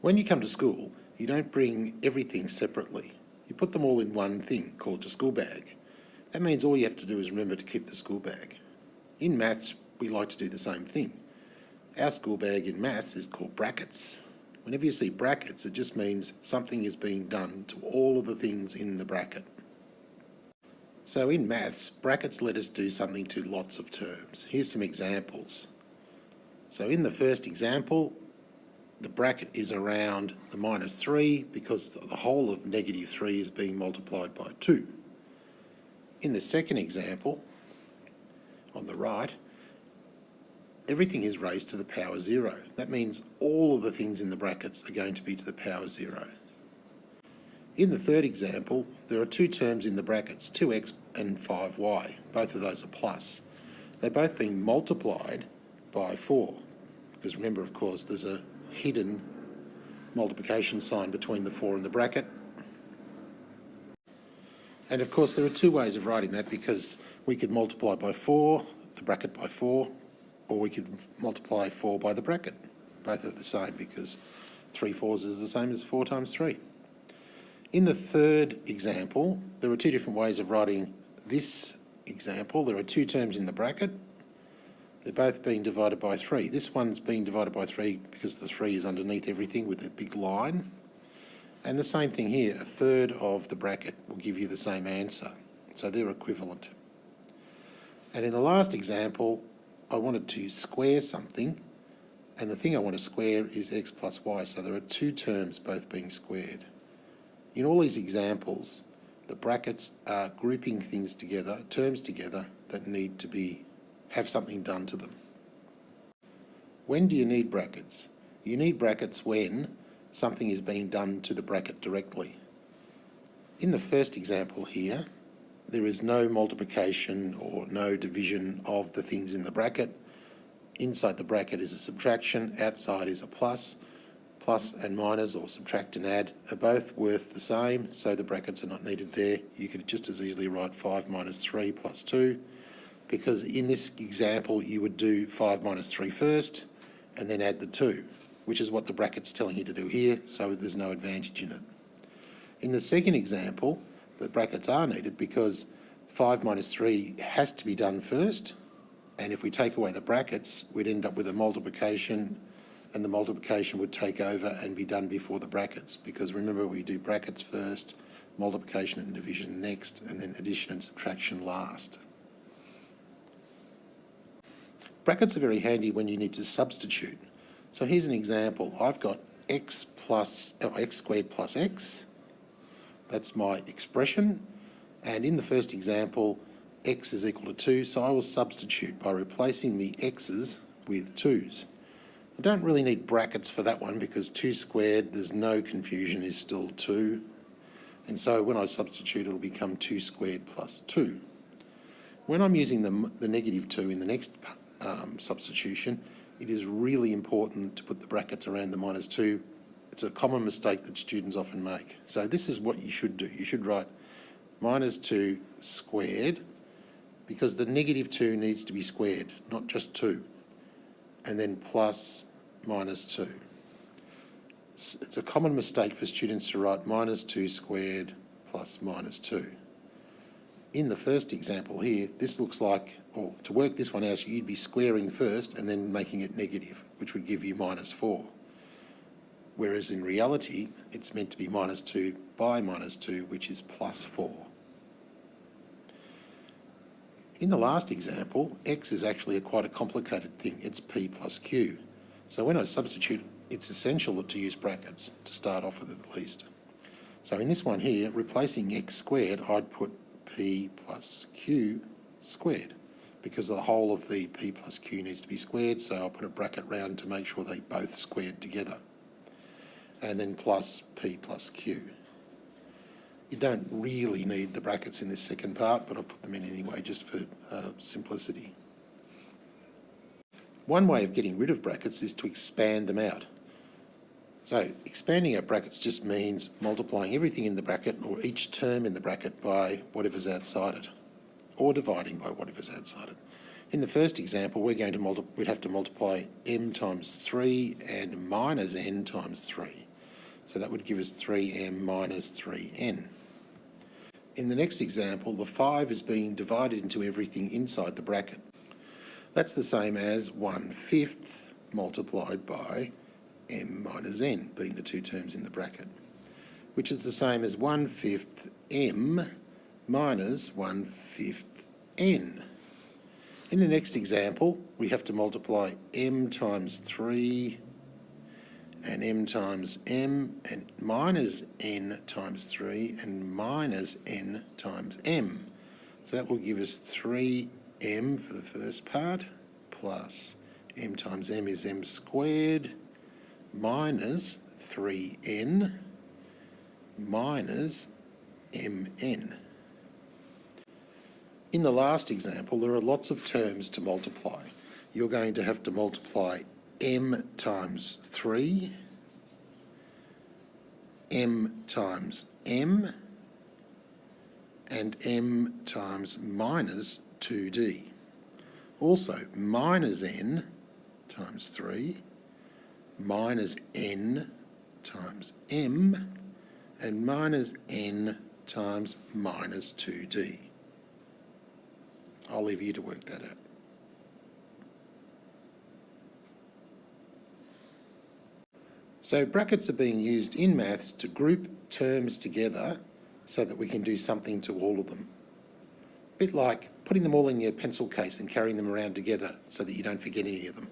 When you come to school, you don't bring everything separately. You put them all in one thing called your school bag. That means all you have to do is remember to keep the school bag. In maths, we like to do the same thing. Our school bag in maths is called brackets. Whenever you see brackets, it just means something is being done to all of the things in the bracket. So in maths, brackets let us do something to lots of terms. Here's some examples. So in the first example, the bracket is around the -3 because the whole of -3 is being multiplied by 2. In the second example, on the right, everything is raised to the power 0. That means all of the things in the brackets are going to be to the power 0. In the third example, there are two terms in the brackets, 2x and 5y. Both of those are plus. They're both being multiplied by 4. Because remember, of course, there's a hidden multiplication sign between the 4 and the bracket. And of course, there are two ways of writing that, because we could multiply by 4, the bracket by 4, or we could multiply 4 by the bracket. Both are the same, because 3 fours is the same as 4 times 3. In the third example, there are two different ways of writing this example. There are two terms in the bracket. They're both being divided by 3. This one's being divided by 3 because the 3 is underneath everything with a big line. And the same thing here, a third of the bracket will give you the same answer. So they're equivalent. And in the last example, I wanted to square something, and the thing I want to square is x plus y. So there are two terms both being squared. In all these examples, the brackets are grouping things together, terms together, that need to have something done to them. When do you need brackets? You need brackets when something is being done to the bracket directly. In the first example here, there is no multiplication or no division of the things in the bracket. Inside the bracket is a subtraction, outside is a plus. Plus and minus, or subtract and add, are both worth the same, so the brackets are not needed there. You could just as easily write 5 minus 3 plus 2, because in this example you would do 5 minus 3 first and then add the 2, which is what the bracket's telling you to do here, so there's no advantage in it. In the second example, the brackets are needed because 5 minus 3 has to be done first, and if we take away the brackets, we'd end up with a multiplication, and the multiplication would take over and be done before the brackets, because remember, we do brackets first, multiplication and division next, and then addition and subtraction last. Brackets are very handy when you need to substitute. So here's an example. I've got x squared plus x. That's my expression. And in the first example, x is equal to 2, so I will substitute by replacing the x's with 2's. I don't really need brackets for that one because 2 squared, there's no confusion, is still 2. And so when I substitute, it'll become 2 squared plus 2. When I'm using the -2 in the next substitution, it is really important to put the brackets around the -2. It's a common mistake that students often make. So this is what you should do. You should write -2 squared, because the -2 needs to be squared, not just 2. And then plus -2. It's a common mistake for students to write -2 squared plus -2. In the first example here, this looks like, or to work this one out, you'd be squaring first and then making it negative, which would give you -4. Whereas in reality, it's meant to be -2 by -2, which is +4. In the last example, x is actually quite a complicated thing. It's p plus q. So when I substitute, it's essential to use brackets, to start off with at least. So in this one here, replacing x squared, I'd put p plus q squared, because the whole of the p plus q needs to be squared, so I'll put a bracket round to make sure they both squared together. And then plus p plus q. You don't really need the brackets in this second part, but I'll put them in anyway just for simplicity. One way of getting rid of brackets is to expand them out. So expanding out brackets just means multiplying everything in the bracket, or each term in the bracket, by whatever's outside it, or dividing by whatever's outside it. In the first example, we'd have to multiply m times 3 and minus n times 3. So that would give us 3m minus 3n. In the next example, the 5 is being divided into everything inside the bracket. That's the same as 1/5 multiplied by m minus n, being the two terms in the bracket, which is the same as 1/5 m minus 1/5 n. In the next example, we have to multiply m times 3 and m times m and minus n times 3 and minus n times m. So that will give us 3m for the first part, plus m times m is m squared, minus 3n minus mn. In the last example, there are lots of terms to multiply. You're going to have to multiply m times 3, m times m, and m times minus 2d. Also, minus n times 3, minus n times m, and minus n times minus 2d. I'll leave you to work that out. So brackets are being used in maths to group terms together so that we can do something to all of them. A bit like putting them all in your pencil case and carrying them around together so that you don't forget any of them.